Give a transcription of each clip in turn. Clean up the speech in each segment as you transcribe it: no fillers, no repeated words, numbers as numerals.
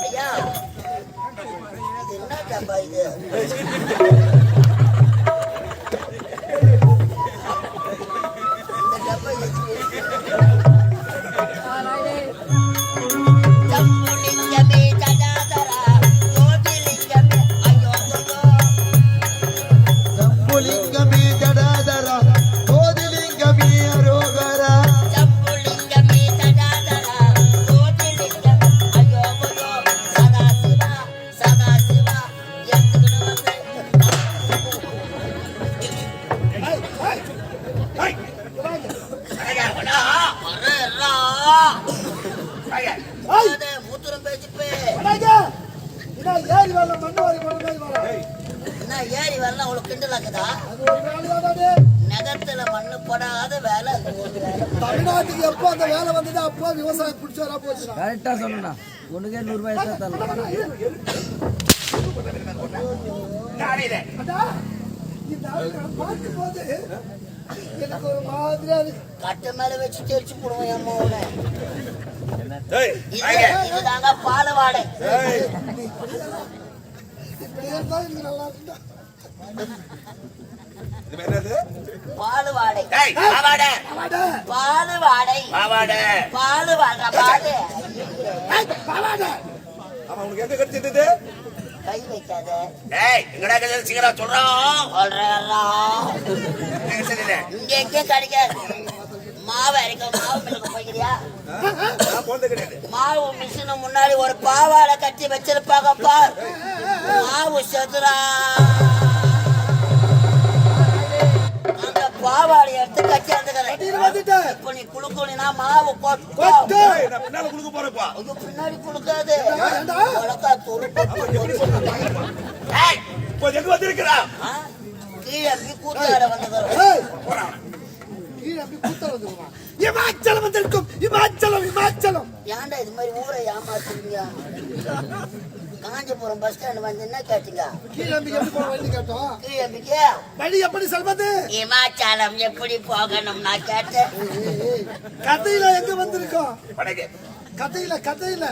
ஐயா இது என்ன டப்பா இது? இந்த டப்பா ஏறி வரலாம் அவ்வளவு கிண்டலாக்குதா? நகரத்துல மண்ணு போடாத வேலை. தமிழ்நாட்டுக்கு எப்போ அந்த வேலை வந்தது அப்போ விவசாயம் பிடிச்ச வரா போச்சு. கரெக்டா சொன்னா ஒண்ணுக்கே 100 ரூபாய் எனக்கு ஒரு மாதிரியா கட்டை மேல வச்சு தெரிச்சு போடுவோம் அம்மாவோட. இதுதாங்க பாலவாடை. பாலுவாடை பாலுவாடை கை வைக்காத. சீக்கிரம் சொல்றோம். இங்க எங்கே கிடைக்காது. மாவு அரைக்க மாவு மிளகு போய்க்கிறியா? மாவு மிஷினு முன்னாடி ஒரு பாவாடை கட்டி வச்சிருப்பாங்கப்பா. மாவு செதுரா அந்த பாவாடை எடுத்து கட்டி வந்துக்கிறேன். இப்ப நீ குளுக்கணும்னா மாவு பின்னாடி குளுக்காது. கீழே கூத்தாட வந்துக்கிறோம். இமாச்சலம் வந்திருக்கும். இமாச்சலம் இமாச்சலம் ஏன்டா இது மாதிரி ஊரை ஏமாத்துறீங்க? காஞ்சிபுரம் பஸ் ஸ்டாண்ட் வந்து என்ன கேட்டீங்க? வழி எப்படி சொல்வது? இமாச்சலம் எப்படி போகணும் நான் கேட்டேன். கதையில எங்க வந்திருக்கோம்? கதையில கதையில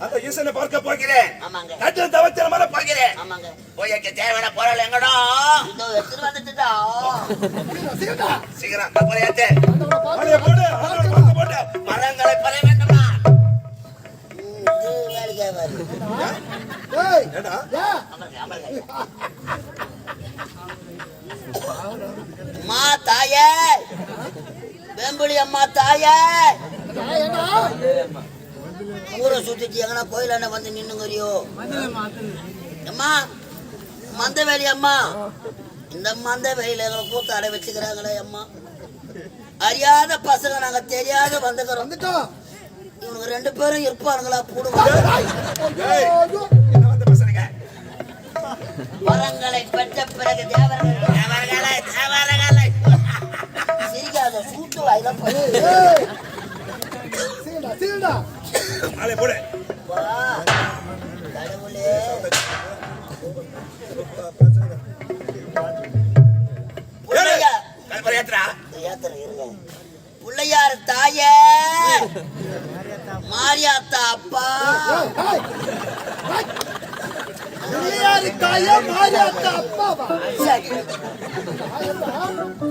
அந்த ஈசனை பார்க்க போகிறேன். ஆமாங்க. கட்டில தவத்திரமான போகிறேன். ஆமாங்க. போயக்க தேவையான பொருள் எங்கடா? இதோ எடுத்துட்டு வந்துட்டுடா. சீக்கிரம் கப்பலையாத்தே. போடு போடு போடு. மரங்களை பற வேண்டுமா? இது வேலைக்கே வரு. ஏய் ஏடா? அம்மா தாயே, வேம்புலி அம்மா தாயே, ஊரை சுத்திட்டு எங்கன்னா கோயிலான வந்து நின்னுங்கறியோ? அம்மா மந்தவேலி அம்மா, இந்த மந்தவேலியில எங்களை கூத்தாட வச்சுக்கிறாங்களே அம்மா. அறியாத பசங்க நாங்க தெரியாத வந்துட்டோம். இவனுக்கு 2 பேரும் இருப்பானுங்களா? போடுவாங்க. வரங்களை பெற்ற பிறகு தேவர்களை சிரிக்காத சூட்டு வாயில கடவுளே. பிள்ளையார் தாய மாரியாத்தா அப்பா.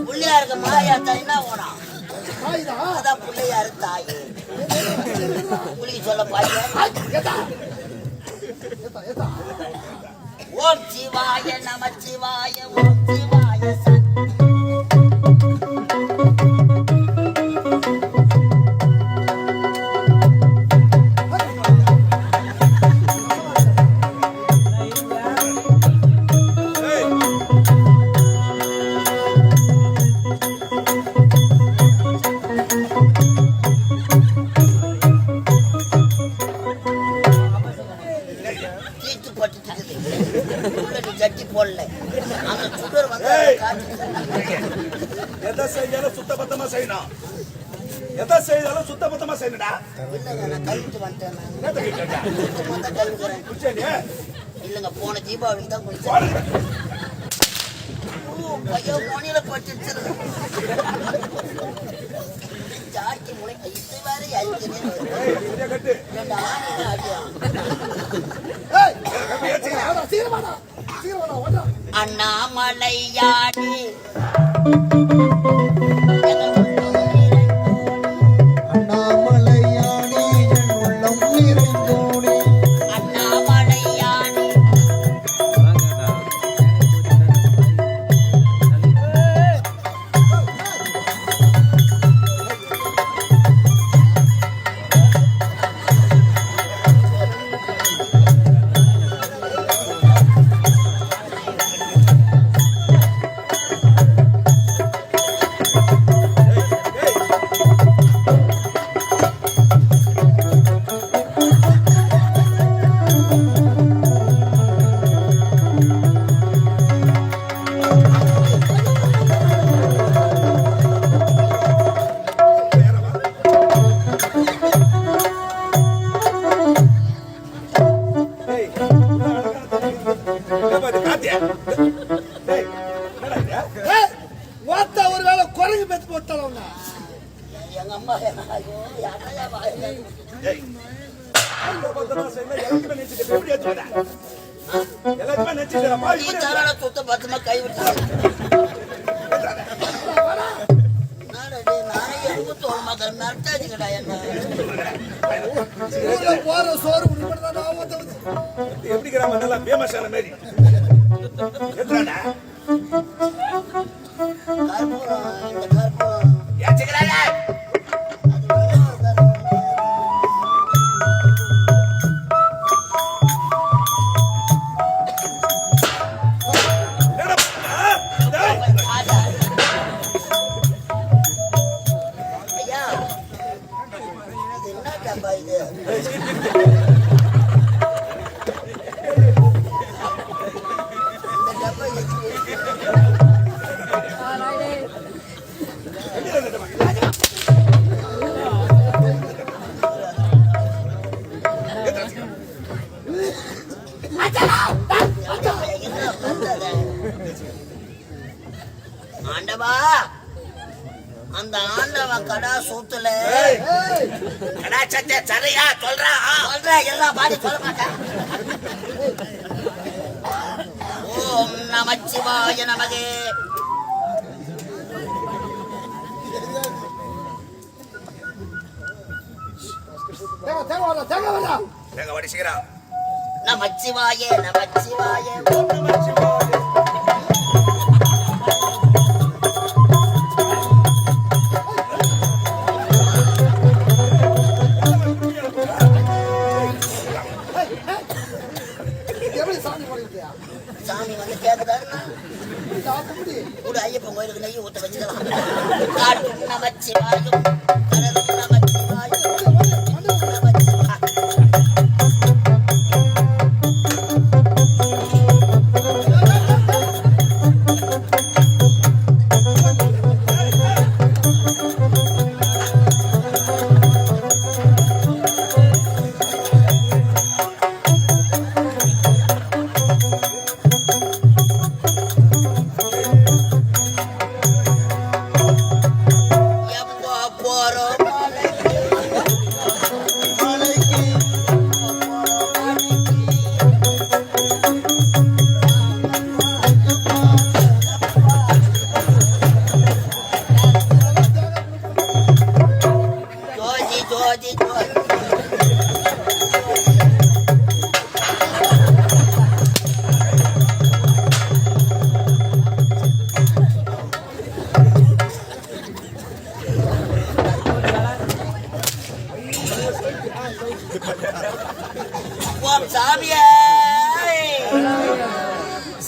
பிள்ளையாருக்கு மாரியாத்தா என்ன ஓணும்? அதான் பிள்ளையாரு தாயே. புள்ளி சொல்ல பாய்யா. ஓம் சிவாய நம சிவாய ஓம் சிவாய ஜட்டி போடல. அந்த சுடர் வந்து எதை செஞ்சாலும் சுத்தபத்தமா செய்யணும். எதை செய்தாலும் சுத்தபத்தமா செய்யணும்டா. இல்லைங்க நான் கழிட்டு வந்துட்டேன். இல்லைங்க போன தீபாவளிக்கு தான் குளிச்சேன். பையன் மொழியில பட்டுச்சு ஜாக்கி முளை இது வேற அழிக்கிறேன். 2 ஆணி அடியா அண்ணாமலையாடி அண்ணாமலையானே என் உள்ளம் நிறைந்தோனே அண்ணாமலையாடி ஏய், ஏப்பா, இது காத்தியா? ஏய், என்னடா இது? வார்த்தை ஒருவேளை குரங்கு பெத்து போட்டாலும் எங்க அம்மா ஐயோ யாரையா வாயில ஏய், அந்த பத்தமா செய்யல, எல்லாத்தையுமே நெச்சிட்டு, இப்ப எப்படி ஏத்து வந்த? எல்லாத்தையுமே நெச்சிட்டு, பாவி நீ இப்படி ஏத்து தாராள சுத்த பத்தமா கை விட்டு நானே எதுவும் தோல் மக்கள் மிரட்டாதீங்கடா என்ன ஊர்ல போற சோறு முடிப்பதான் நான் வந்து வந்த. எப்படி கிராமம் நல்லா பேமஸான மாதிரி எத்தனை கற்பூரம் இந்த கற்பூரம் ஏச்சுக்கிறாங்க ஐயா இது என்ன டப்பா இது இந்த டப்பா ஆண்டவா அந்த ஆண்டவன் கடா சூத்துல கடா சத்திய சரியா சொல்ற எல்லாம் பாடி சொல்ல மாட்டேன் ஓம் நமச்சிவாய நமகே எங்க வடிச்சுக்கிறா நமச்சிவாய நமச்சிவாய எப்படி சாமி பண்ணிட்டியா சாமி வந்து கேக்குதாருன்னா கூட ஐயப்பன் கோயிலுக்கு நெய் ஊத்த வச்சுக்கலாம் காட்டும் நமச்சிவாயும் கரடும் நமச்சிவாயும் நமச்சிவாய எப்போ போறோம் மலைக்கு ஜோதி ஜோதி ஜோதி ஓம் சாமியே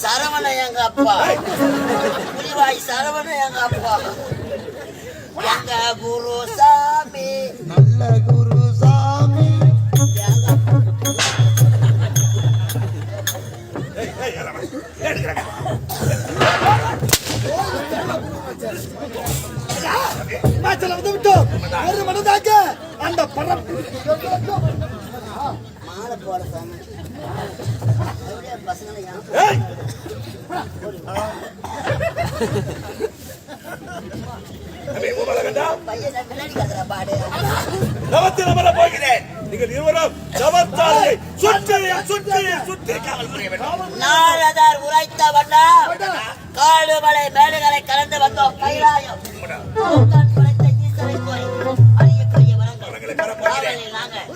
சரவண எங்க அப்பா புலிவாய் சரவண எங்க அப்பா எங்க குரு சாமி நல்ல குரு சாமி எங்க ஏய் ஏய் ஏறமா ஏடுங்கறாங்க மாச்சல வந்து விட்டோம் ஒரு மனதாக அந்த பரப்பு மாலை போட சாமி அப்படியே பசங்களை ஏய் அபே ஓமல கண்டா பையன் பின்னாடி கத்துற பாடு நவத்தின மர போகிறேன் நீங்கள் இருவரும் சவத்தாலை சுற்றி சுற்றி சுற்றி காவல் புரிய வேண்டும் நாரதர் உரைத்த வண்ணா மலை மேடுகளை கடந்து வந்தோம் கைலாயம் படைத்த ஈஸ்வரை கோரி அறியக்கூடிய வரங்கள் நாங்கள்